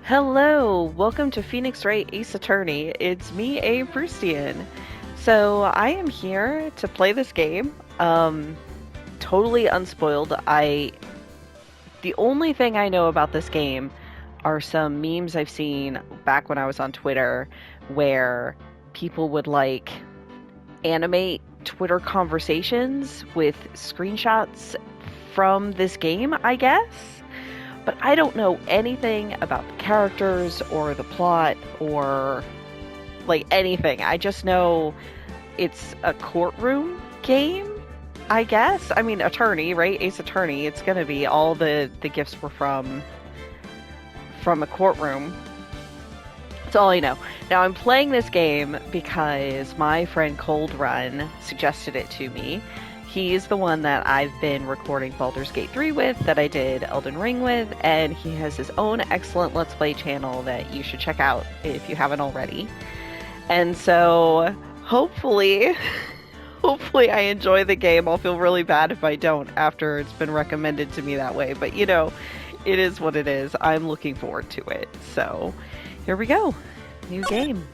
Hello, welcome to Phoenix Wright Ace Attorney. It's me, A. Prustian. So I am here to play this game. Totally unspoiled. The only thing I know about this game are some memes I've seen back when I was on Twitter where people would like animate Twitter conversations with screenshots from this game, I guess. But I don't know anything about the characters or the plot or like anything. I just know it's a courtroom game, I guess. I mean, attorney, right? Ace Attorney. It's gonna be all the gifts were from a courtroom. That's all I know. Now I'm playing this game because my friend Cold Run suggested it to me. He's the one that I've been recording Baldur's Gate 3 with, that I did Elden Ring with, and he has his own excellent Let's Play channel that you should check out if you haven't already. And so, hopefully I enjoy the game. I'll feel really bad if I don't after it's been recommended to me that way, but it is what it is. I'm looking forward to it. So, here we go. New game.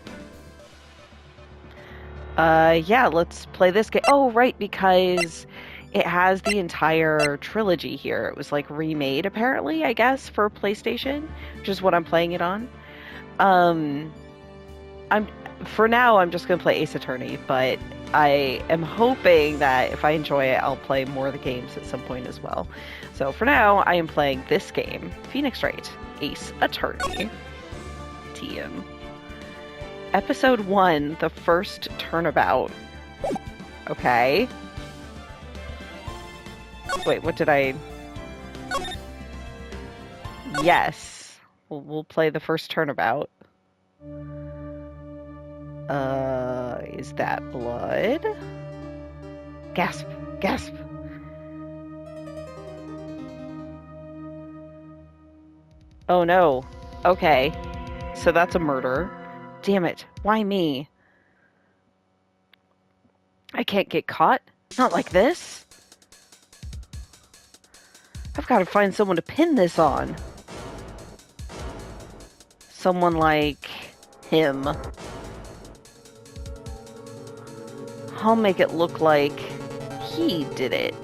Yeah, let's play this game. Oh, right, because it has the entire trilogy here. It was like remade, apparently, I guess, for PlayStation, which is what I'm playing it on. Um, for now, I'm just gonna play Ace Attorney, but I am hoping that if I enjoy it, I'll play more of the games at some point as well. So for now, I am playing this game, Phoenix Wright, Ace Attorney. TM. Episode 1, the first turnabout. Okay. Wait, what did I... Yes. We'll play the first turnabout. Is that blood? Gasp! Gasp! Oh no. Okay. So that's a murder. Damn it. Why me? I can't get caught. Not like this. I've got to find someone to pin this on. Someone like him. I'll make it look like he did it.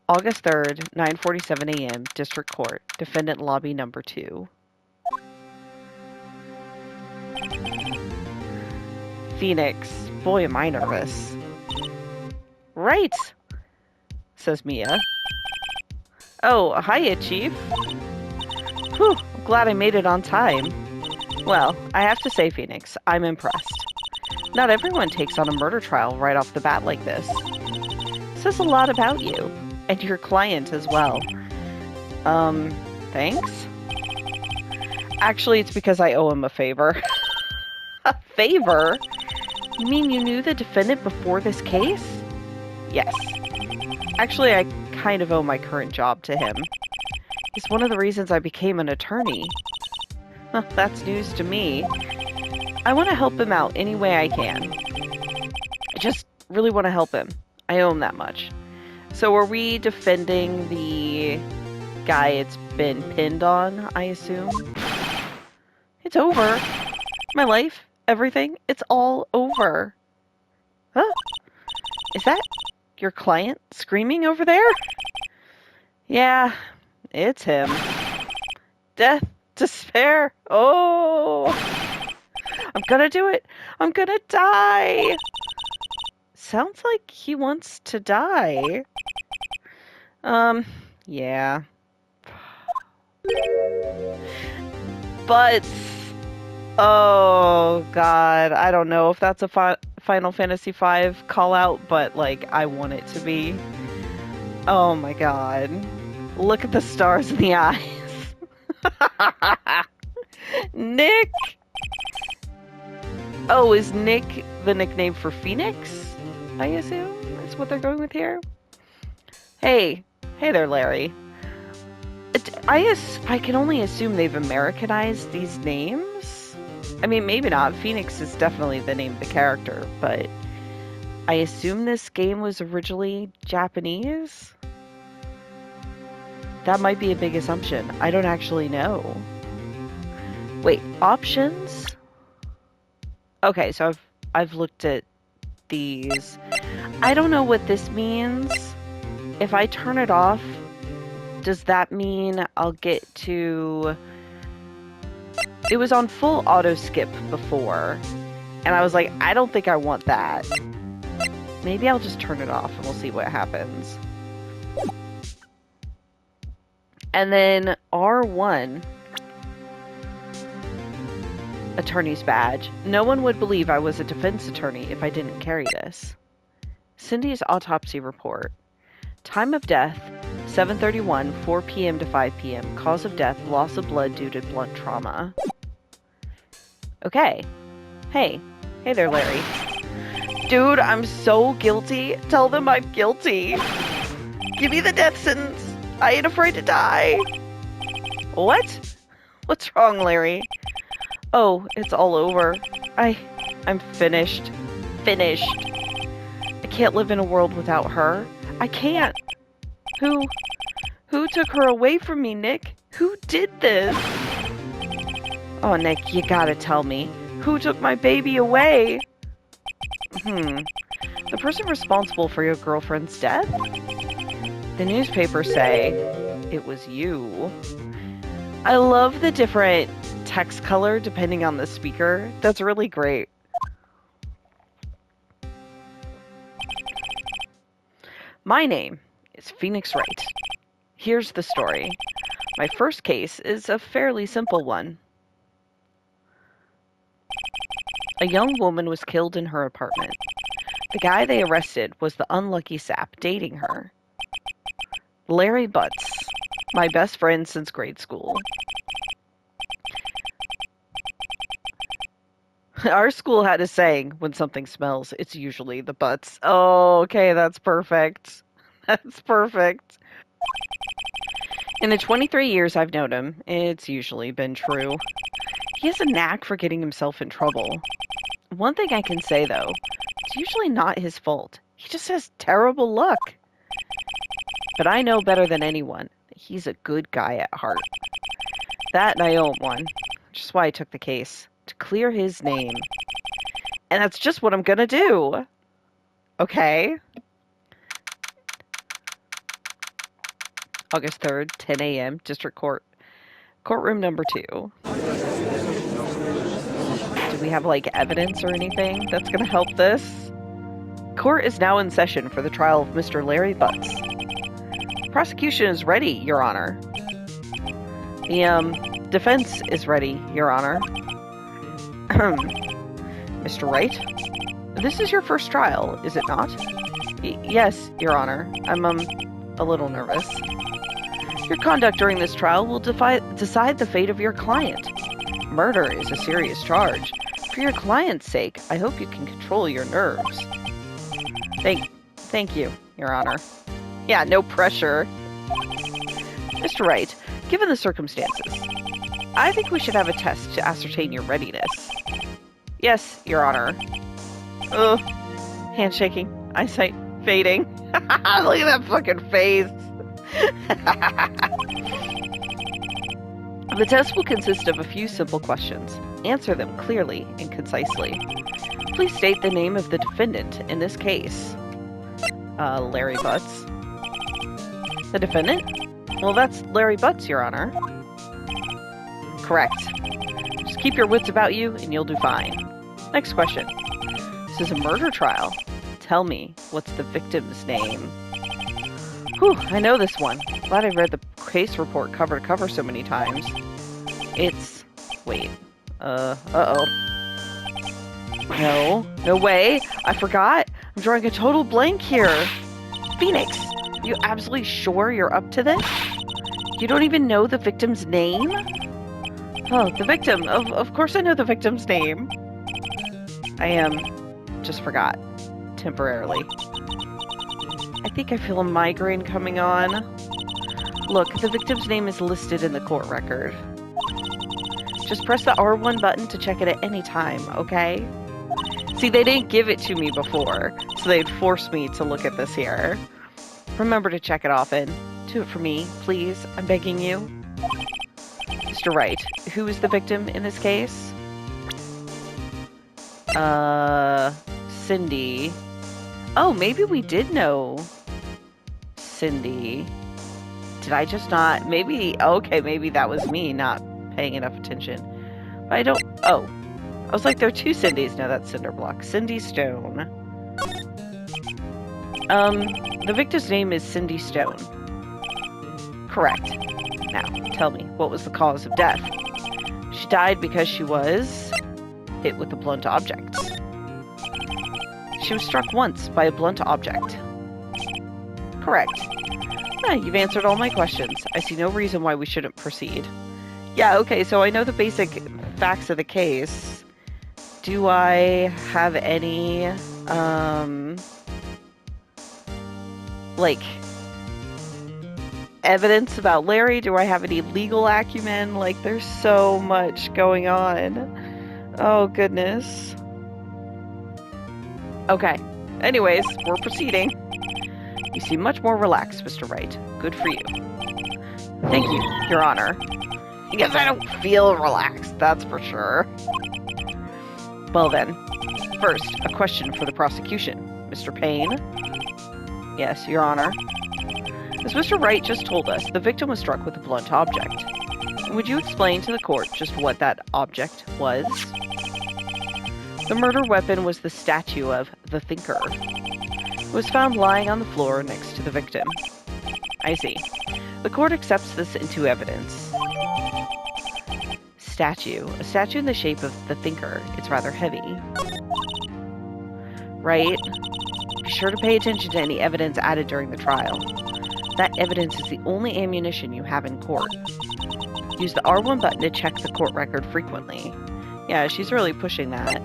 August 3rd, 9:47 a.m., District Court, Defendant Lobby Number 2. Phoenix. Boy, am I nervous. Right, says Mia. Oh, hiya, Chief. Whew, I'm glad I made it on time. Well, I have to say, Phoenix, I'm impressed. Not everyone takes on a murder trial right off the bat like this. Says a lot about you. And your client as well. Thanks? Actually, it's because I owe him a favor. A favor? You mean you knew the defendant before this case? Yes. Actually, I kind of owe my current job to him. He's one of the reasons I became an attorney. Huh, that's news to me. I want to help him out any way I can. I just really want to help him. I owe him that much. So are we defending the guy it's been pinned on, I assume? It's over. My life, everything, it's all over. Huh? Is that your client screaming over there? Yeah, it's him. Death, despair. Oh, I'm gonna do it. I'm gonna die. Sounds like he wants to die. Yeah. But, oh god, I don't know if that's a Final Fantasy V call out, but like, I want it to be. Oh my god. Look at the stars in the eyes. Nick! Oh, is Nick the nickname for Phoenix? I assume is what they're going with here. Hey there, Larry. I can only assume they've Americanized these names. I mean, maybe not. Phoenix is definitely the name of the character, but I assume this game was originally Japanese. That might be a big assumption. I don't actually know. Wait, options? Okay, so I've looked at these. I don't know what this means. If I turn it off, does that mean I'll get to... It was on full auto skip before, and I was like, I don't think I want that. Maybe I'll just turn it off and we'll see what happens. And then R1, attorney's badge. No one would believe I was a defense attorney if I didn't carry this. Cindy's autopsy report. Time of death, 7:31, 4 p.m. to 5 p.m. Cause of death, loss of blood due to blunt trauma. Okay. Hey there, Larry. Dude, I'm so guilty. Tell them I'm guilty. Give me the death sentence. I ain't afraid to die. What? What's wrong, Larry? Oh, it's all over. I'm finished. Finished. I can't live in a world without her. I can't. Who took her away from me, Nick? Who did this? Oh, Nick, you gotta tell me. Who took my baby away? The person responsible for your girlfriend's death? The newspapers say it was you. I love the different text color depending on the speaker. That's really great. My name is Phoenix Wright. Here's the story. My first case is a fairly simple one. A young woman was killed in her apartment. The guy they arrested was the unlucky sap dating her. Larry Butts, my best friend since grade school. Our school had a saying, when something smells, it's usually the butts. Oh, okay, that's perfect. That's perfect. In the 23 years I've known him, it's usually been true. He has a knack for getting himself in trouble. One thing I can say, though, it's usually not his fault. He just has terrible luck. But I know better than anyone that he's a good guy at heart. That and I owe him one, which is why I took the case. To clear his name. And that's just what I'm gonna do. Okay. August 3rd, 10 a.m., District Court. Courtroom number 2. Do we have, like, evidence or anything that's gonna help this? Court is now in session for the trial of Mr. Larry Butts. Prosecution is ready, Your Honor. The, defense is ready, Your Honor. Mr. Wright? This is your first trial, is it not? Yes, Your Honor. I'm, a little nervous. Your conduct during this trial will decide the fate of your client. Murder is a serious charge. For your client's sake, I hope you can control your nerves. Thank you, Your Honor. Yeah, no pressure. Mr. Wright, given the circumstances, I think we should have a test to ascertain your readiness. Yes, Your Honor. Ugh. Handshaking. Eyesight fading. Look at that fucking face. The test will consist of a few simple questions. Answer them clearly and concisely. Please state the name of the defendant in this case. Larry Butts. The defendant? Well, that's Larry Butts, Your Honor. Correct. Just keep your wits about you and you'll do fine. Next question. This is a murder trial. Tell me, what's the victim's name? Whew, I know this one. Glad I read the case report cover to cover so many times. It's... wait. Uh-oh. No way. I forgot. I'm drawing a total blank here. Phoenix, you absolutely sure you're up to this? You don't even know the victim's name? Oh, the victim. Of course I know the victim's name. I just forgot. Temporarily. I think I feel a migraine coming on. Look, the victim's name is listed in the court record. Just press the R1 button to check it at any time, okay? See, they didn't give it to me before, so they'd force me to look at this here. Remember to check it often. Do it for me, please. I'm begging you. Mr. Wright, who is the victim in this case? Cindy. Oh, maybe we did know Cindy. Did I just not? Maybe, okay, maybe that was me not paying enough attention. But I don't, oh. I was like, there are two Cindys. No, that's Cinderblock. Cindy Stone. The victim's name is Cindy Stone. Correct. Now, tell me, what was the cause of death? She died because she was hit with a blunt object. She was struck once by a blunt object. Correct. Ah, you've answered all my questions. I see no reason why we shouldn't proceed. Yeah, okay, so I know the basic facts of the case. Do I have any, like, evidence about Larry? Do I have any legal acumen? Like, there's so much going on. Oh, goodness. Okay. Anyways, we're proceeding. You seem much more relaxed, Mr. Wright. Good for you. Thank you, Your Honor. I guess I don't feel relaxed, that's for sure. Well then, first, a question for the prosecution. Mr. Payne? Yes, Your Honor. As Mr. Wright just told us, the victim was struck with a blunt object. Would you explain to the court just what that object was? The murder weapon was the statue of the Thinker. It was found lying on the floor next to the victim. I see. The court accepts this into evidence. Statue. A statue in the shape of the Thinker. It's rather heavy. Right? Be sure to pay attention to any evidence added during the trial. That evidence is the only ammunition you have in court. Use the R1 button to check the court record frequently. Yeah, she's really pushing that.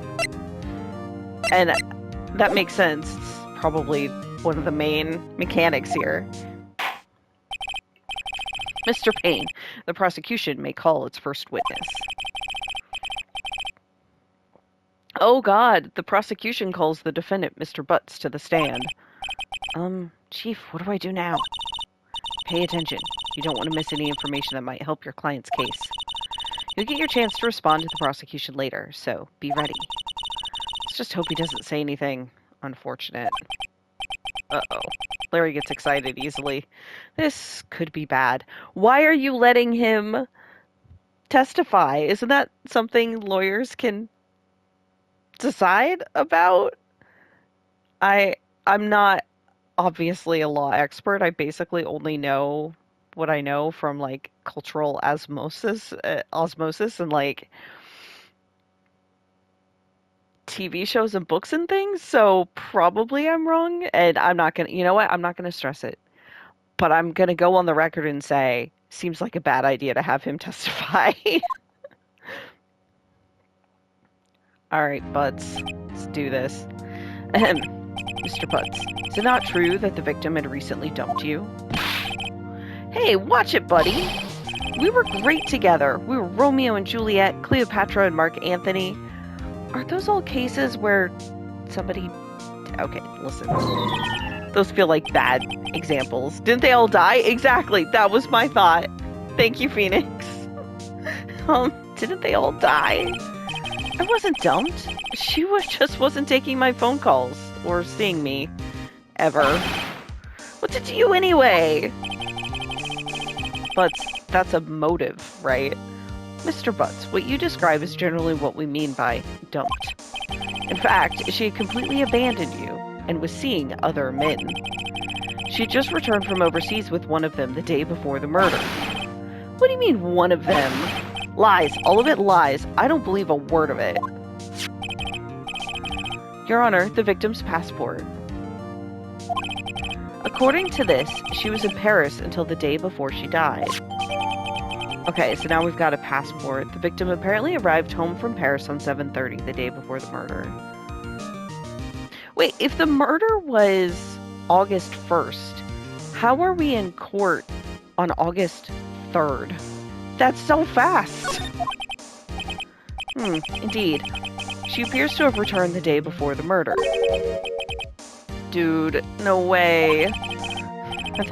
And that makes sense. It's probably one of the main mechanics here. Mr. Payne, the prosecution may call its first witness. Oh God, the prosecution calls the defendant, Mr. Butts, to the stand. Chief, what do I do now? Pay attention. You don't want to miss any information that might help your client's case. You'll get your chance to respond to the prosecution later, so be ready. Let's just hope he doesn't say anything unfortunate. Uh-oh. Larry gets excited easily. This could be bad. Why are you letting him testify? Isn't that something lawyers can decide about? I'm not obviously a law expert. I basically only know what I know from like cultural osmosis and like TV shows and books and things, so probably I'm wrong, and I'm not gonna, you know what, I'm not gonna stress it, but I'm gonna go on the record and say, seems like a bad idea to have him testify. Alright, Butts, let's do this. Mr. Butts, is it not true that the victim had recently dumped you? Hey, watch it, buddy! We were great together. We were Romeo and Juliet, Cleopatra and Mark Antony. Are those all cases where somebody... Okay, listen. Those feel like bad examples. Didn't they all die? Exactly. That was my thought. Thank you, Phoenix. Didn't they all die? I wasn't dumped. She just wasn't taking my phone calls or seeing me. Ever. What did you anyway? But that's a motive, right? Mr. Butts, what you describe is generally what we mean by dumped. In fact, she had completely abandoned you and was seeing other men. She had just returned from overseas with one of them the day before the murder. What do you mean, one of them? Lies. All of it lies. I don't believe a word of it. Your Honor, the victim's passport. According to this, she was in Paris until the day before she died. Okay, so now we've got a passport. The victim apparently arrived home from Paris on 7:30, the day before the murder. Wait, if the murder was August 1st, how are we in court on August 3rd? That's so fast! Indeed. She appears to have returned the day before the murder. Dude, no way.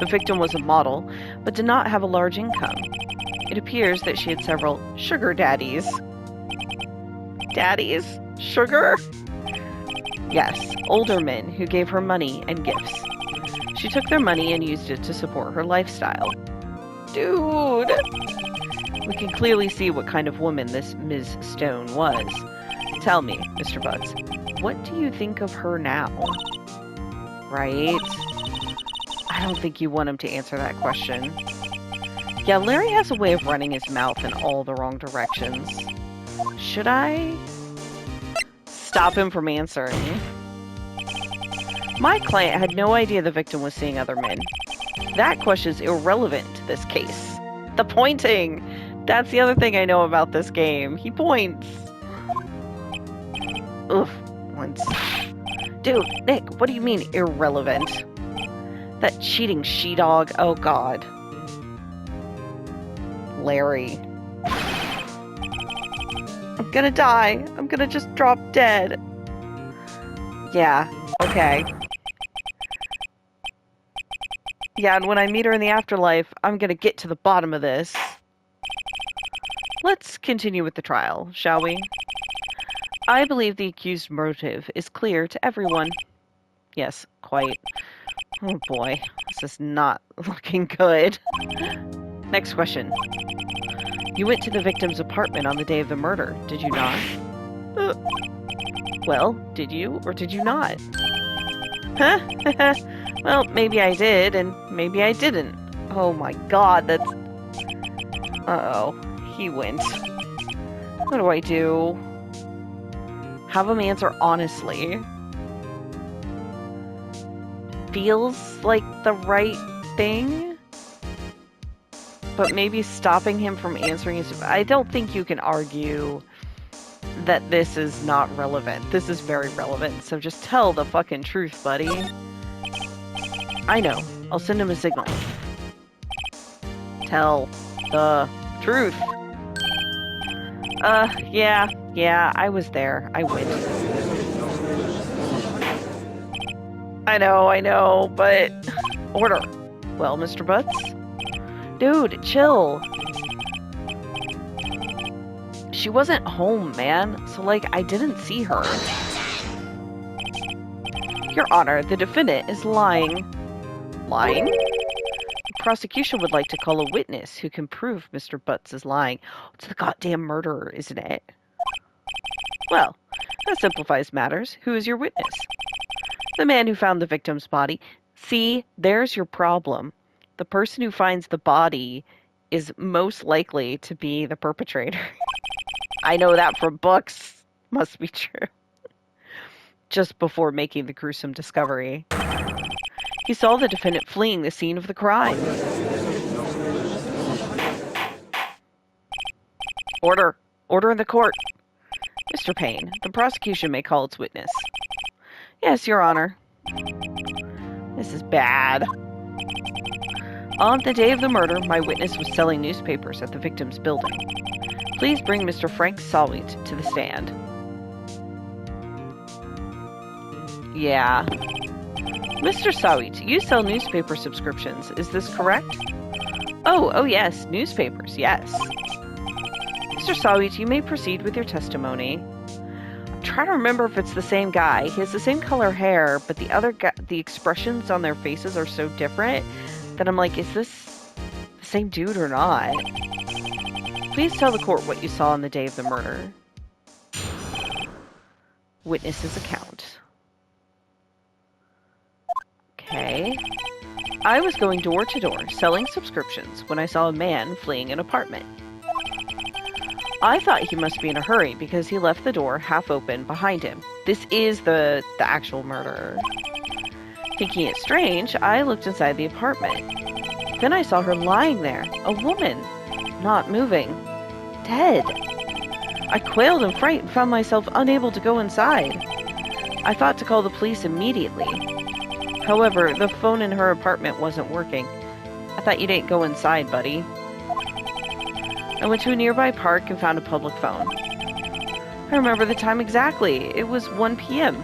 The victim was a model, but did not have a large income. It appears that she had several sugar daddies. Daddies? Sugar? Yes, older men who gave her money and gifts. She took their money and used it to support her lifestyle. Dude! We can clearly see what kind of woman this Ms. Stone was. Tell me, Mr. Butts, what do you think of her now? Right? I don't think you want him to answer that question. Yeah, Larry has a way of running his mouth in all the wrong directions. Should I stop him from answering? My client had no idea the victim was seeing other men. That question is irrelevant to this case. The pointing! That's the other thing I know about this game. He points. Oof. Once. Dude, Nick, what do you mean irrelevant? That cheating she-dog. Oh, God. Larry. I'm gonna die. I'm gonna just drop dead. Yeah, okay. Yeah, and when I meet her in the afterlife, I'm gonna get to the bottom of this. Let's continue with the trial, shall we? I believe the accused's motive is clear to everyone. Yes, quite. Oh boy, this is not looking good. Next question. You went to the victim's apartment on the day of the murder, did you not? Well, did you or did you not? Huh? Well, maybe I did, and maybe I didn't. Oh my god, that's... Uh-oh. He went. What do I do? Have him answer honestly. Feels like the right thing? But maybe stopping him from answering his... I don't think you can argue that this is not relevant. This is very relevant, so just tell the fucking truth, buddy. I know. I'll send him a signal. Tell the truth. Yeah, I was there. I went. I know, but... Order. Well, Mr. Butts? Dude, chill. She wasn't home, man. So, like, I didn't see her. Your Honor, the defendant is lying. Lying? The prosecution would like to call a witness who can prove Mr. Butts is lying. It's the goddamn murderer, isn't it? Well, that simplifies matters. Who is your witness? The man who found the victim's body. See, there's your problem. The person who finds the body is most likely to be the perpetrator. I know that from books. Must be true. Just before making the gruesome discovery. He saw the defendant fleeing the scene of the crime. Order. Order in the court. Mr. Payne, the prosecution may call its witness. Yes, Your Honor. This is bad. On the day of the murder, my witness was selling newspapers at the victim's building. Please bring Mr. Frank Sawit to the stand. Yeah. Mr. Sawit, you sell newspaper subscriptions, is this correct? Oh yes, newspapers, yes. Mr. Sawit, you may proceed with your testimony. I'm trying to remember if it's the same guy. He has the same color hair, but the other guy, the expressions on their faces are so different that I'm like, is this the same dude or not? Please tell the court what you saw on the day of the murder. Witness's account. Okay. I was going door to door, selling subscriptions, when I saw a man fleeing an apartment. I thought he must be in a hurry because he left the door half open behind him. This is the actual murderer. Thinking it strange, I looked inside the apartment. Then I saw her lying there, a woman, not moving, dead. I quailed in fright and found myself unable to go inside. I thought to call the police immediately. However, the phone in her apartment wasn't working. I thought you didn't go inside, buddy. I went to a nearby park and found a public phone. I remember the time exactly. It was 1 p.m.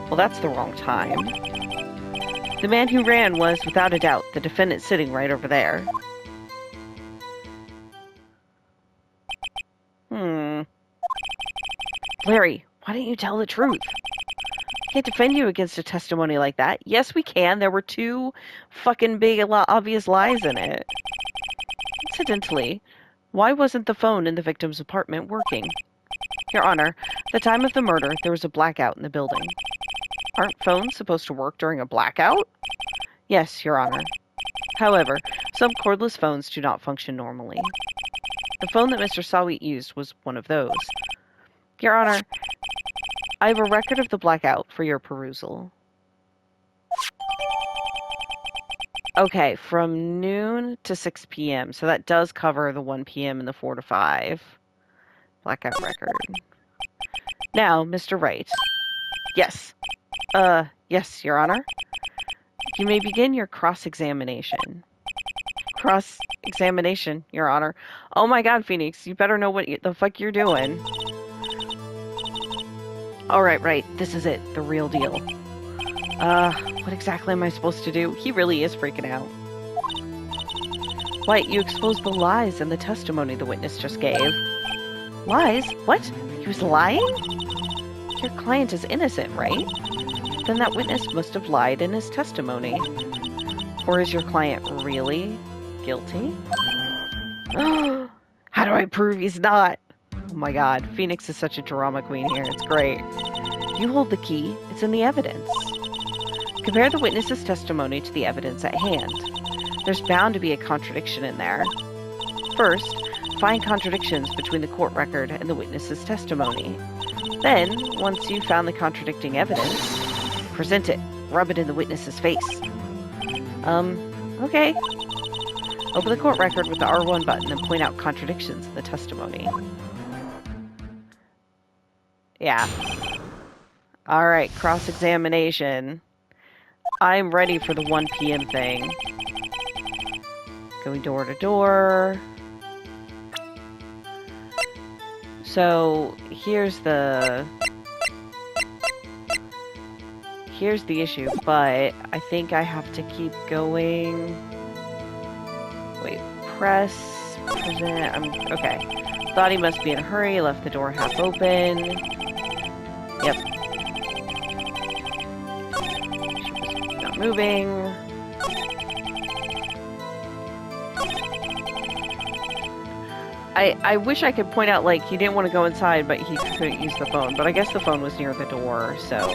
Well, that's the wrong time. The man who ran was, without a doubt, the defendant sitting right over there. Larry, why didn't you tell the truth? I can't defend you against a testimony like that. Yes, we can. There were 2 fucking big, obvious lies in it. Incidentally, why wasn't the phone in the victim's apartment working? Your Honor, at the time of the murder, there was a blackout in the building. Aren't phones supposed to work during a blackout? Yes, Your Honor. However, some cordless phones do not function normally. The phone that Mr. Sawit used was one of those. Your Honor, I have a record of the blackout for your perusal. Okay, from noon to 6 p.m. So that does cover the 1 p.m. and the 4 to 5. Blackout record. Now, Mr. Wright. Yes. Yes, Your Honor. You may begin your cross-examination. Cross-examination, Your Honor. Oh my god, Phoenix, you better know what the fuck you're doing. Alright, right, this is it, the real deal. What exactly am I supposed to do? He really is freaking out. White, you exposed the lies in the testimony the witness just gave. Lies? What? He was lying? Your client is innocent, right? Then that witness must have lied in his testimony. Or is your client really guilty? How do I prove he's not? Oh my god, Phoenix is such a drama queen here. It's great. You hold the key. It's in the evidence. Compare the witness's testimony to the evidence at hand. There's bound to be a contradiction in there. First, find contradictions between the court record and the witness's testimony. Then, once you've found the contradicting evidence, present it. Rub it in the witness's face. Okay. Open the court record with the R1 button and point out contradictions in the testimony. Yeah. Alright, cross-examination. I'm ready for the 1 p.m. thing. Going door to door. So, here's the issue, but I think I have to keep going. Wait, press, present, okay. Thought he must be in a hurry, left the door half open. Yep. She was not moving. I wish I could point out, like, he didn't want to go inside, but he couldn't use the phone. But I guess the phone was near the door, so...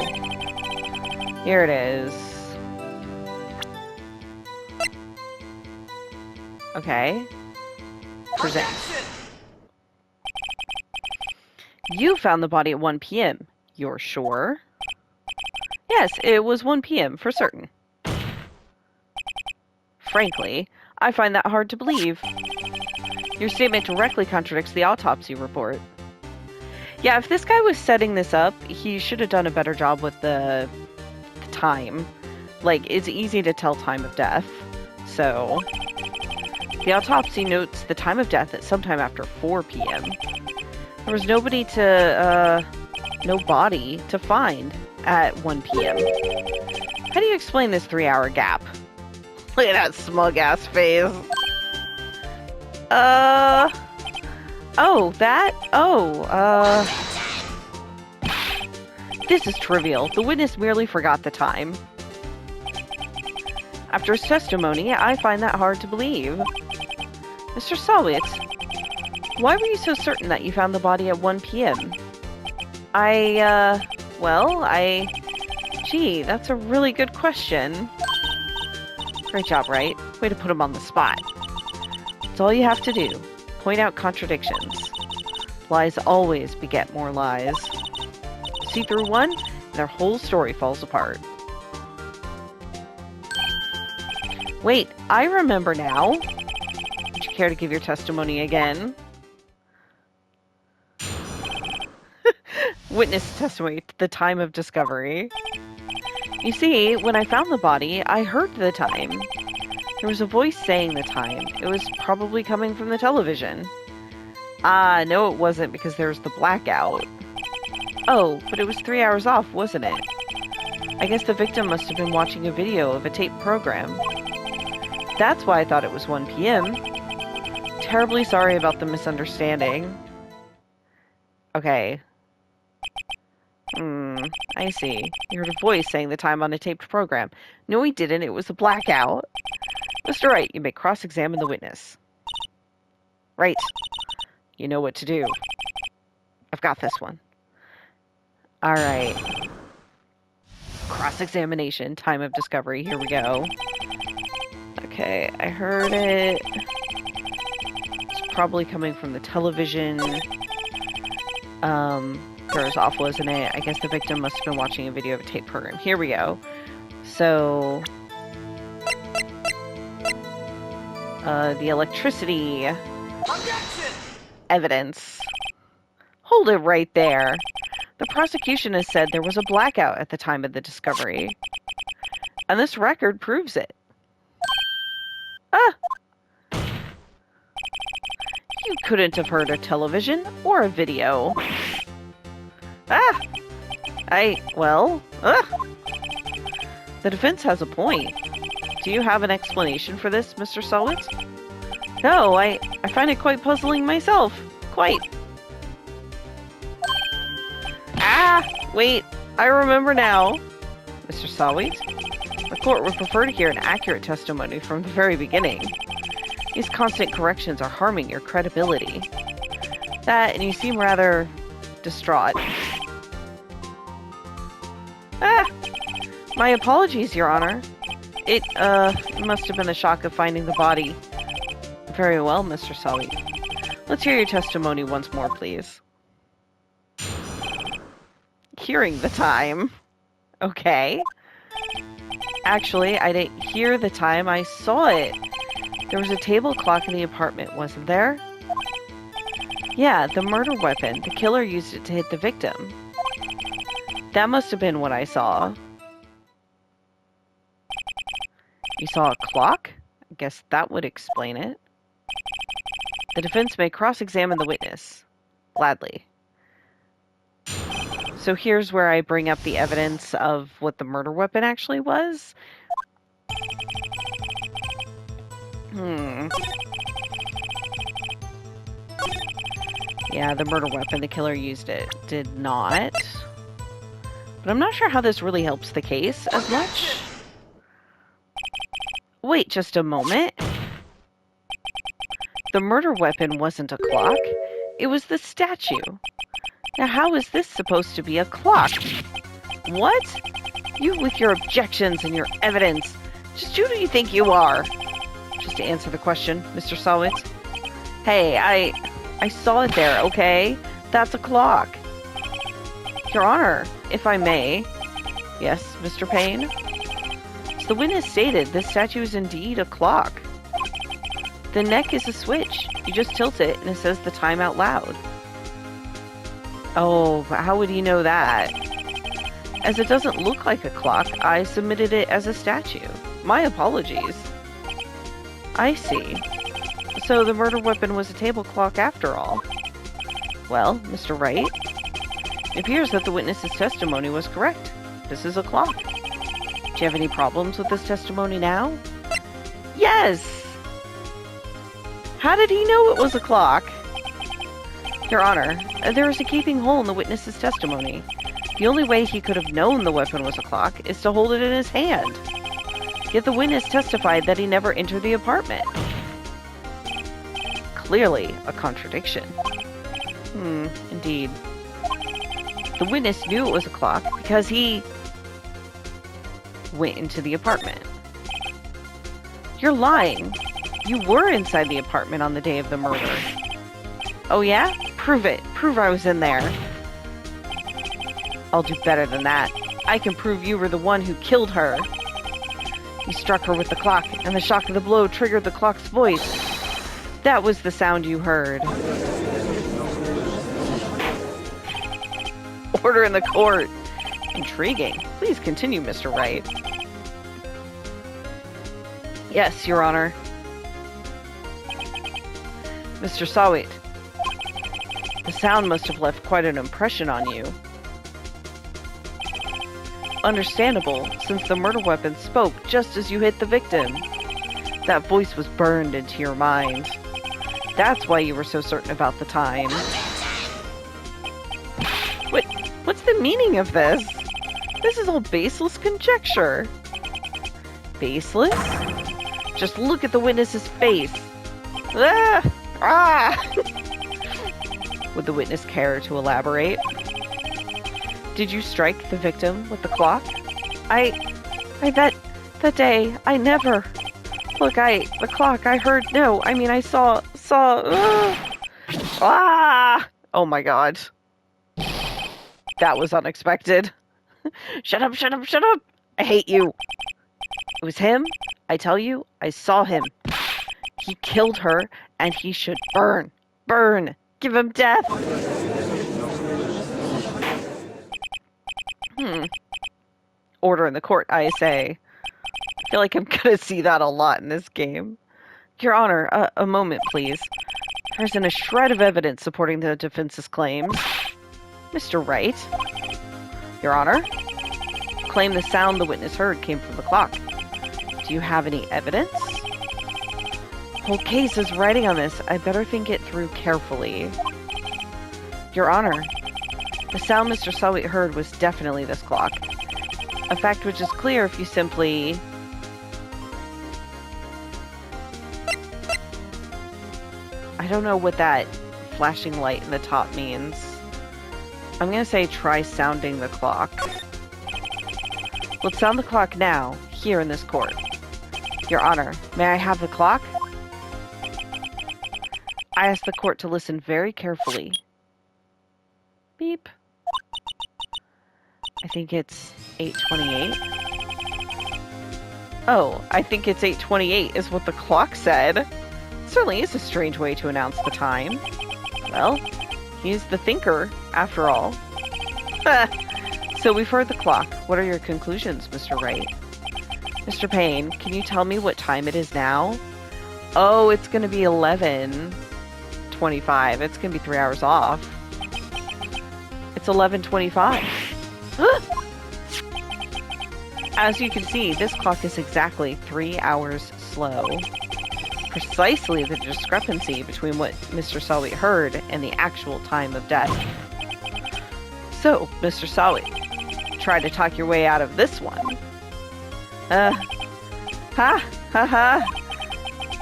Here it is. Okay. Present. You found the body at 1 p.m. You're sure? Yes, it was 1 p.m. for certain. Frankly, I find that hard to believe. Your statement directly contradicts the autopsy report. Yeah, if this guy was setting this up, he should have done a better job with the time. Like, it's easy to tell time of death. So, the autopsy notes the time of death at sometime after 4 p.m. There was nobody to, no body to find at 1 p.m. How do you explain this 3-hour gap? Look at that smug-ass face. This is trivial. The witness merely forgot the time. After his testimony, I find that hard to believe. Mr. Sawit, why were you so certain that you found the body at 1 p.m.? Gee, that's a really good question. Great job, Wright? Way to put him on the spot. That's all you have to do. Point out contradictions. Lies always beget more lies. See through one, and their whole story falls apart. Wait, I remember now. Would you care to give your testimony again? Witness testimony, the time of discovery. You see, when I found the body, I heard the time. There was a voice saying the time. It was probably coming from the television. No it wasn't, because there was the blackout. Oh, but it was 3 hours off, wasn't it? I guess the victim must have been watching a video of a tape program. That's why I thought it was 1 p.m. Terribly sorry about the misunderstanding. Okay. I see. You heard a voice saying the time on a taped program. No, he didn't. It was a blackout. Mr. Wright, you may cross-examine the witness. Right. You know what to do. I've got this one. All right. Cross-examination, time of discovery. Here we go. Okay, I heard it. It's probably coming from the television. It's awful, isn't it? I guess the victim must have been watching a video of a tape program. Here we go. So, the electricity evidence. Hold it right there. The prosecution has said there was a blackout at the time of the discovery. And this record proves it. Ah! You couldn't have heard a television or a video. Ah! Well, the defense has a point. Do you have an explanation for this, Mr. Solwit? No, I find it quite puzzling myself. Quite. Ah! Wait, I remember now. Mr. Solwit, the court would prefer to hear an accurate testimony from the very beginning. These constant corrections are harming your credibility. That, and you seem rather distraught. Ah! My apologies, Your Honor. It must have been a shock of finding the body. Very well, Mr. Solwit. Let's hear your testimony once more, please. Hearing the time. Okay. Actually, I didn't hear the time, I saw it. There was a table clock in the apartment, wasn't there? Yeah, the murder weapon. The killer used it to hit the victim. That must have been what I saw. You saw a clock? I guess that would explain it. The defense may cross-examine the witness. Gladly. So here's where I bring up the evidence of what the murder weapon actually was. Yeah, the murder weapon, the killer used it. Did not. But I'm not sure how this really helps the case as much. Wait just a moment. The murder weapon wasn't a clock. It was the statue. Now how is this supposed to be a clock? What? You with your objections and your evidence. Just who do you think you are? Just to answer the question, Mr. Solwit. Hey, I saw it there, okay? That's a clock. Your Honor, if I may. Yes, Mr. Payne? As the witness stated, this statue is indeed a clock. The neck is a switch. You just tilt it and it says the time out loud. Oh, how would he know that? As it doesn't look like a clock, I submitted it as a statue. My apologies. I see. So the murder weapon was a table clock after all. Well, Mr. Wright, it appears that the witness's testimony was correct. This is a clock. Do you have any problems with this testimony now? Yes! How did he know it was a clock? Your Honor, there is a gaping hole in the witness's testimony. The only way he could have known the weapon was a clock is to hold it in his hand. Yet the witness testified that he never entered the apartment. Clearly a contradiction. Indeed. The witness knew it was a clock because he went into the apartment. You're lying. You were inside the apartment on the day of the murder. Oh yeah? Prove it. Prove I was in there. I'll do better than that. I can prove you were the one who killed her. You struck her with the clock, and the shock of the blow triggered the clock's voice. That was the sound you heard. Order in the court. Intriguing. Please continue, Mr. Wright. Yes, Your Honor. Mr. Solwit, the sound must have left quite an impression on you. Understandable, since the murder weapon spoke just as you hit the victim. That voice was burned into your mind. That's why you were so certain about the time. What's the meaning of this? This is all baseless conjecture. Baseless? Just look at the witness's face. Ah! Ah! Would the witness care to elaborate? Did you strike the victim with the clock? That day, I never. Look, the clock, I heard, no, I mean, I saw, ah! Oh my god. That was unexpected. Shut up, shut up, shut up! I hate you. It was him. I tell you, I saw him. He killed her, and he should burn. Burn! Give him death! Order in the court, I say. I feel like I'm gonna see that a lot in this game. Your Honor, a moment, please. There isn't a shred of evidence supporting the defense's claims. Mr. Wright? Your Honor? Claim the sound the witness heard came from the clock. Do you have any evidence? Whole case is writing on this. I better think it through carefully. Your Honor, the sound Mr. Selwyn heard was definitely this clock. A fact which is clear if you simply... I don't know what that flashing light in the top means. I'm gonna say try sounding the clock. Let's sound the clock now, here in this court. Your Honor, may I have the clock? I ask the court to listen very carefully. Beep. I think it's 8:28. Oh, I think it's 8:28 is what the clock said. Certainly is a strange way to announce the time. Well, he's the thinker, after all. So we've heard the clock. What are your conclusions, Mr. Wright? Mr. Payne, can you tell me what time it is now? Oh, it's going to be 11:25. It's going to be 3 hours off. It's 11:25. As you can see, this clock is exactly 3 hours slow. Precisely the discrepancy between what Mr. Selwyn heard and the actual time of death. So, Mr. Selwyn, try to talk your way out of this one.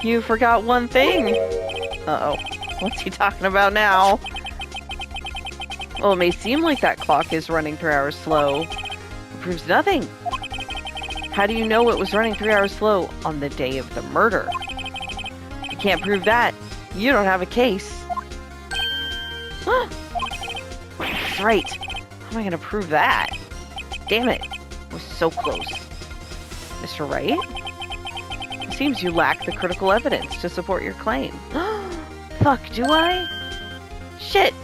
You forgot one thing. Uh-oh. What's he talking about now? Well, it may seem like that clock is running 3 hours slow. It proves nothing. How do you know it was running 3 hours slow on the day of the murder? If you can't prove that, you don't have a case. That's right. How am I going to prove that? Damn it. It was so close. Mr. Wright? It seems you lack the critical evidence to support your claim. Fuck, do I? Shit.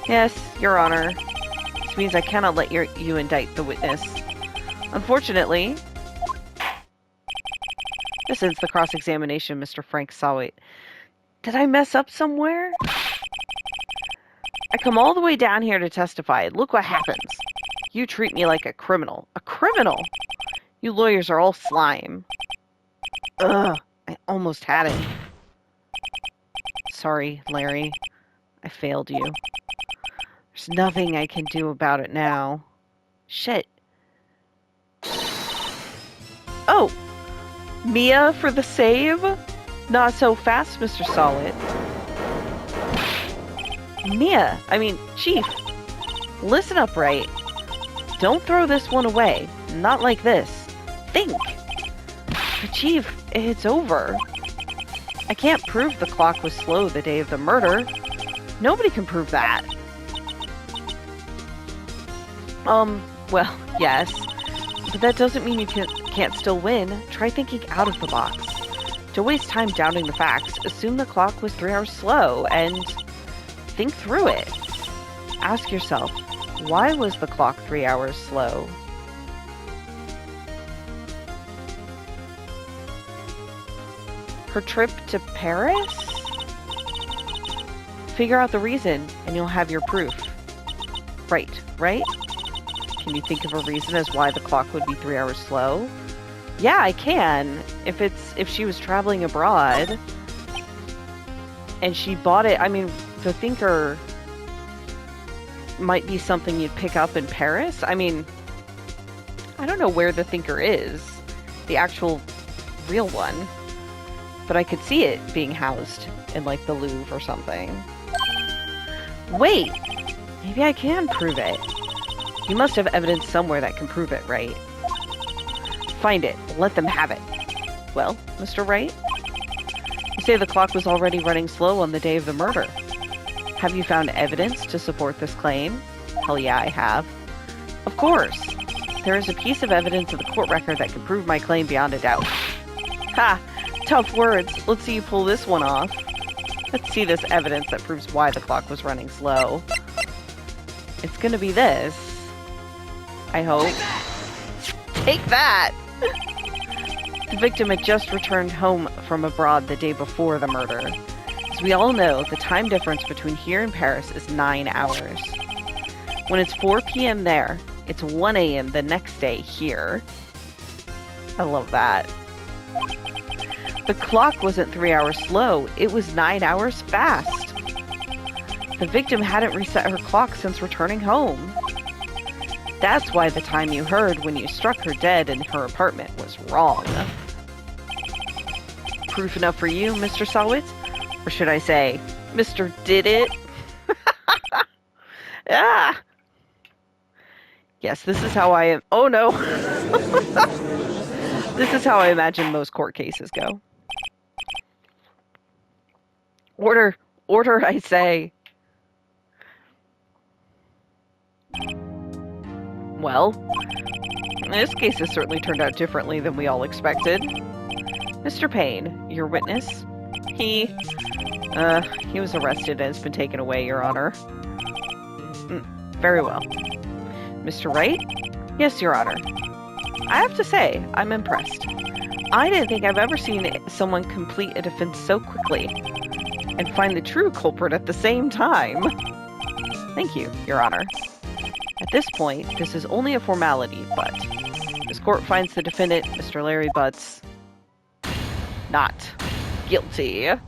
Yes, Your Honor. This means I cannot let you indict the witness. Unfortunately, this ends the cross-examination, Mr. Frank Sawit. Did I mess up somewhere? I come all the way down here to testify. Look what happens. You treat me like a criminal. A criminal? You lawyers are all slime. Ugh, I almost had it. Sorry, Larry. I failed you. There's nothing I can do about it now. Shit. Oh! Mia for the save? Not so fast, Mr. Solid. Mia, Chief. Listen up, right? Don't throw this one away. Not like this. Think. But Chief, it's over. I can't prove the clock was slow the day of the murder. Nobody can prove that. Well, yes. But that doesn't mean you can't still win. Try thinking out of the box. Don't waste time doubting the facts. Assume the clock was 3 hours slow, and think through it. Ask yourself, why was the clock 3 hours slow? Her trip to Paris? Figure out the reason, and you'll have your proof. Right? Can you think of a reason as why the clock would be 3 hours slow? Yeah, I can. If she was traveling abroad and she bought it, I mean, the thinker might be something you'd pick up in Paris. I mean, I don't know where the thinker is, the actual real one, but I could see it being housed in like the Louvre or something. Wait, maybe I can prove it. You must have evidence somewhere that can prove it, right? Find it. Let them have it. Well, Mr. Wright? You say the clock was already running slow on the day of the murder. Have you found evidence to support this claim? Hell yeah, I have. Of course. There is a piece of evidence in the court record that can prove my claim beyond a doubt. Ha! Tough words. Let's see you pull this one off. Let's see this evidence that proves why the clock was running slow. It's gonna be this. I hope. Take that! The victim had just returned home from abroad the day before the murder. As we all know, the time difference between here and Paris is 9 hours. When it's 4 p.m. there, it's 1 a.m. the next day here. I love that. The clock wasn't 3 hours slow, it was 9 hours fast. The victim hadn't reset her clock since returning home. That's why the time you heard when you struck her dead in her apartment was wrong. Proof enough for you, Mr. Sawitz? Or should I say, Mr. Did It? Ah! Yes, this is how I am. Oh no! This is how I imagine most court cases go. Order! Order, I say! Well, this case has certainly turned out differently than we all expected. Mr. Payne, your witness? He was arrested and has been taken away, Your Honor. Very well. Mr. Wright? Yes, Your Honor. I have to say, I'm impressed. I didn't think I've ever seen someone complete a defense so quickly and find the true culprit at the same time. Thank you, Your Honor. At this point, this is only a formality, but this court finds the defendant, Mr. Larry Butts, not guilty. Hell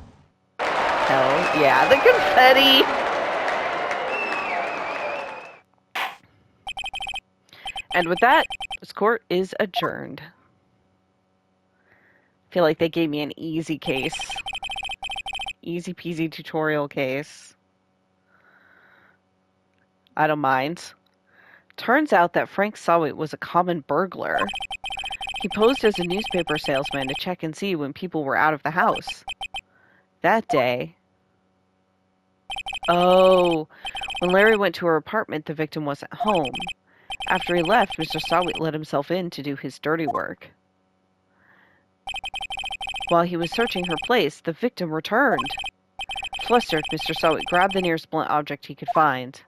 yeah, the confetti! And with that, this court is adjourned. I feel like they gave me an easy case. Easy peasy tutorial case. I don't mind. Turns out that Frank Sawit was a common burglar. He posed as a newspaper salesman to check and see when people were out of the house. That day... Oh, when Larry went to her apartment, the victim wasn't home. After he left, Mr. Sawit let himself in to do his dirty work. While he was searching her place, the victim returned. Flustered, Mr. Sawit grabbed the nearest blunt object he could find.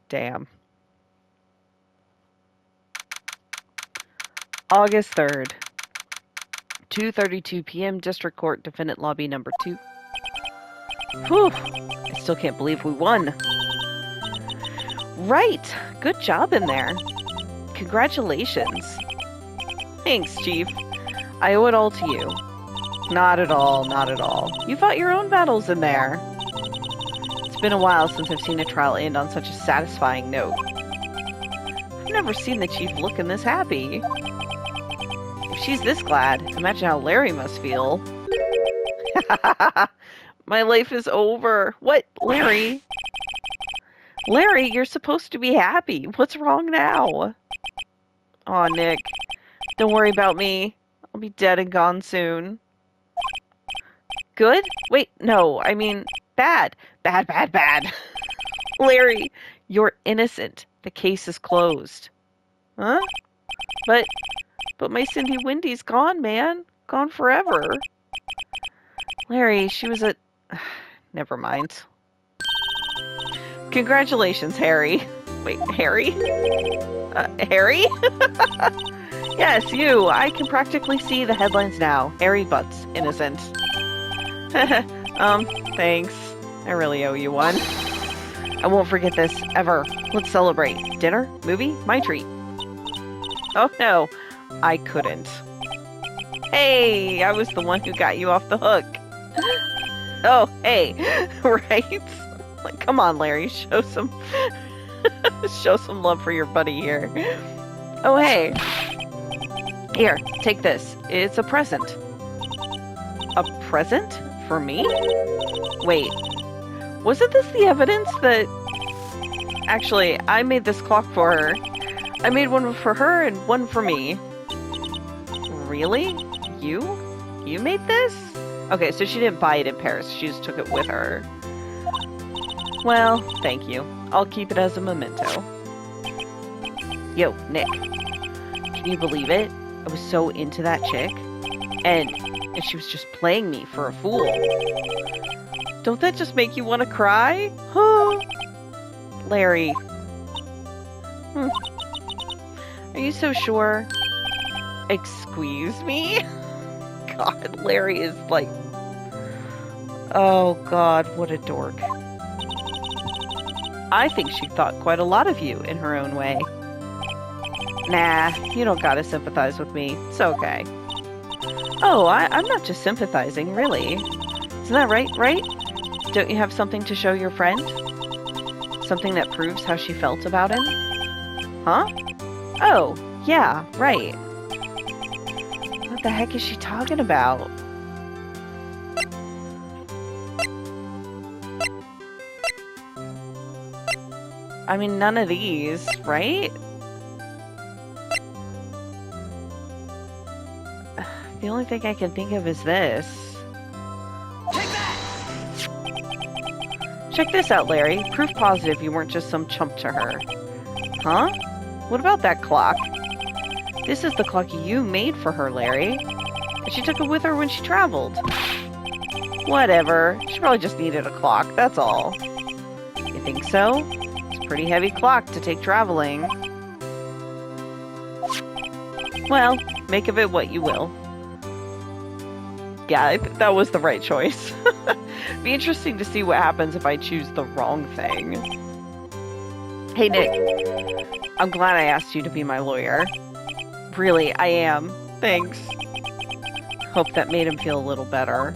Damn. August 3rd. 2:32 p.m. District Court, Defendant Lobby Number 2. Whew. I still can't believe we won. Right. Good job in there. Congratulations. Thanks, Chief. I owe it all to you. Not at all, not at all. You fought your own battles in there. It's been a while since I've seen a trial end on such a satisfying note. I've never seen the Chief looking this happy. If she's this glad, imagine how Larry must feel. My life is over. What, Larry? Larry, you're supposed to be happy. What's wrong now? Aw, Nick. Don't worry about me. I'll be dead and gone soon. Good? Wait, no. I mean, bad. Bad, bad, bad. Larry, you're innocent. The case is closed. Huh? But my Cindy Wendy's gone, man. Gone forever. Larry, she was a... Never mind. Congratulations, Harry. Wait, Harry? Harry? Yes, you. I can practically see the headlines now. Harry Butts, innocent. Thanks. I really owe you one. I won't forget this, ever. Let's celebrate. Dinner? Movie? My treat. Oh no, I couldn't. Hey, I was the one who got you off the hook. Oh, hey, right? Like, come on, Larry, show some love for your buddy here. Oh, hey. Here, take this. It's a present. A present? For me? Wait. Wasn't this the evidence that... Actually, I made this clock for her. I made one for her and one for me. Really? You? You made this? Okay, so she didn't buy it in Paris. She just took it with her. Well, thank you. I'll keep it as a memento. Yo, Nick. Can you believe it? I was so into that chick. And she was just playing me for a fool. Don't that just make you want to cry? Huh? Larry. Are you so sure? Excuse me? God, Larry is like... Oh God, what a dork. I think she thought quite a lot of you in her own way. Nah, you don't gotta sympathize with me. It's okay. Oh, I'm not just sympathizing, really. Isn't that right? Don't you have something to show your friend? Something that proves how she felt about him? Huh? Oh, yeah, right. What the heck is she talking about? I mean, none of these, right? The only thing I can think of is this. Take that! Check this out, Larry. Proof positive you weren't just some chump to her. Huh? What about that clock? This is the clock you made for her, Larry. And she took it with her when she traveled. Whatever. She probably just needed a clock, that's all. You think so? It's a pretty heavy clock to take traveling. Well, make of it what you will. Yeah, that was the right choice. Be interesting to see what happens if I choose the wrong thing. Hey, Nick. I'm glad I asked you to be my lawyer. Really, I am. Thanks. Hope that made him feel a little better.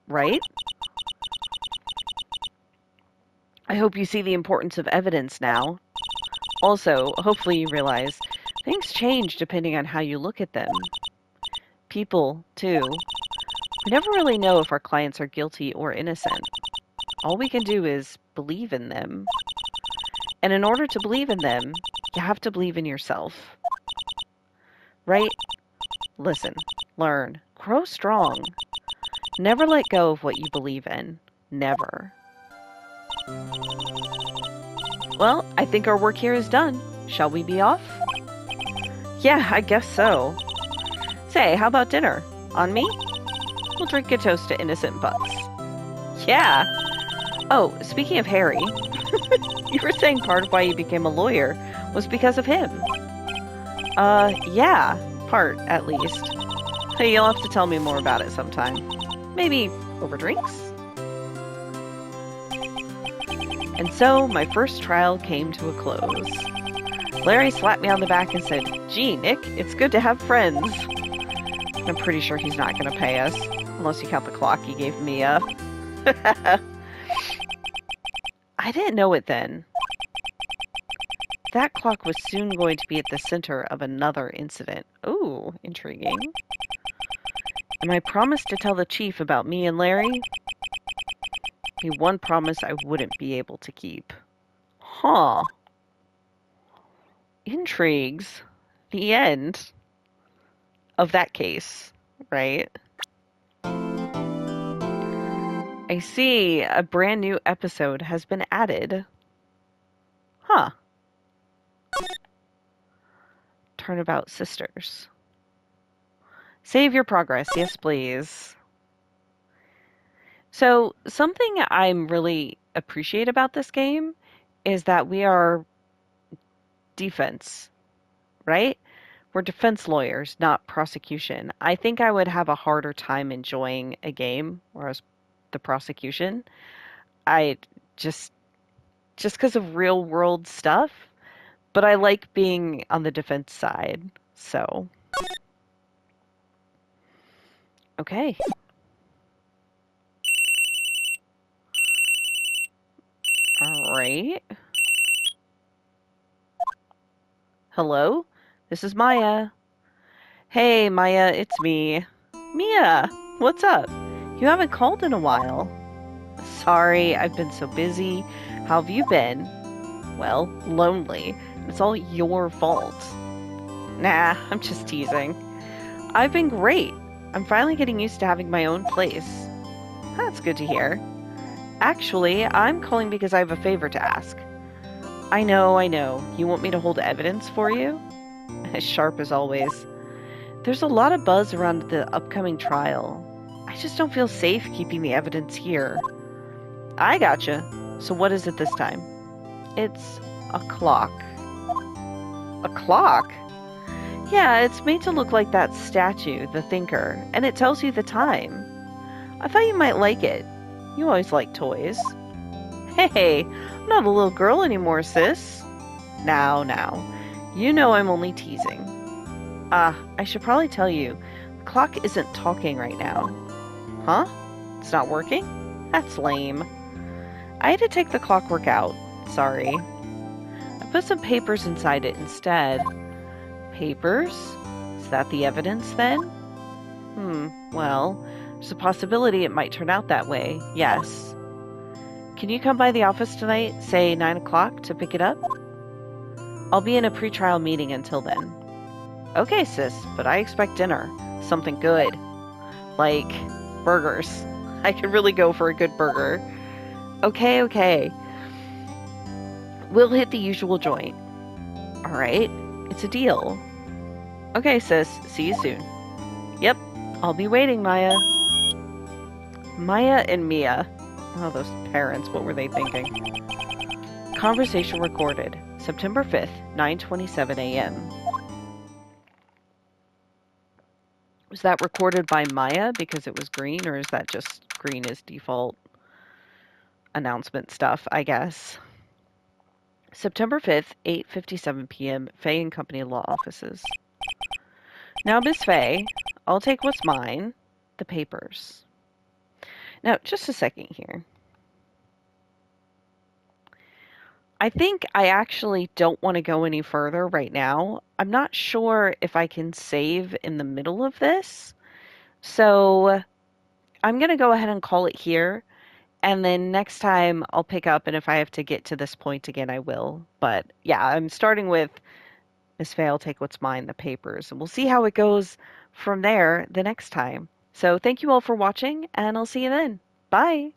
Right? I hope you see the importance of evidence now. Also, hopefully you realize things change depending on how you look at them. People, too. We never really know if our clients are guilty or innocent. All we can do is believe in them. And in order to believe in them, you have to believe in yourself. Right? Listen, learn, grow strong. Never let go of what you believe in. Never. Well, I think our work here is done. Shall we be off? Yeah, I guess so. Say, how about dinner? On me? We'll drink a toast to innocent butts. Yeah. Oh, speaking of Harry, you were saying part of why you became a lawyer was because of him. Yeah, part, at least. Hey, you'll have to tell me more about it sometime. Maybe over drinks? And so, my first trial came to a close. Larry slapped me on the back and said, "Gee, Nick, it's good to have friends." I'm pretty sure he's not going to pay us, unless you count the clock he gave me. I didn't know it then. That clock was soon going to be at the center of another incident. Ooh, intriguing. And I promised to tell the chief about me and Larry. Be one promise I wouldn't be able to keep. Huh. Intrigues. The end of that case, right? I see a brand new episode has been added. Huh. Turnabout Sisters. Save your progress. Yes, please. So, something I'm really appreciate about this game is that we are defense, right? We're defense lawyers, not prosecution. I think I would have a harder time enjoying a game where I was the prosecution. I just because of real world stuff, but I like being on the defense side. So, okay. All right. Hello? This is Maya. Hey, Maya, it's me. Mia, what's up? You haven't called in a while. Sorry, I've been so busy. How have you been? Well, lonely. It's all your fault. Nah, I'm just teasing. I've been great. I'm finally getting used to having my own place. That's good to hear. Actually, I'm calling because I have a favor to ask. I know, I know. You want me to hold evidence for you? As sharp as always. There's a lot of buzz around the upcoming trial. I just don't feel safe keeping the evidence here. I gotcha. So what is it this time? It's a clock. A clock? Yeah, it's made to look like that statue, the thinker, and it tells you the time. I thought you might like it. You always like toys. Hey, I'm not a little girl anymore, sis. Now. You know I'm only teasing. I should probably tell you, the clock isn't talking right now. Huh? It's not working? That's lame. I had to take the clockwork out. Sorry. I put some papers inside it instead. Papers? Is that the evidence then? Well, there's a possibility it might turn out that way, yes. Can you come by the office tonight, say 9 o'clock, to pick it up? I'll be in a pretrial meeting until then. Okay, sis, but I expect dinner. Something good. Like burgers. I could really go for a good burger. Okay. We'll hit the usual joint. Alright, it's a deal. Okay, sis, see you soon. Yep, I'll be waiting, Maya. Maya and Mia. Oh, those parents, what were they thinking? Conversation recorded, September 5th, 9:27 a.m. Was that recorded by Maya because it was green, or is that just green as default announcement stuff, I guess? September 5th, 8:57 p.m., Fay and Company Law Offices. Now, Miss Fay, I'll take what's mine, the papers. Now, just a second here. I think I actually don't want to go any further right now. I'm not sure if I can save in the middle of this. So I'm going to go ahead and call it here. And then next time I'll pick up, and if I have to get to this point again, I will. But yeah, I'm starting with Miss Fay, I'll take what's mine, the papers. And we'll see how it goes from there the next time. So thank you all for watching, and I'll see you then. Bye!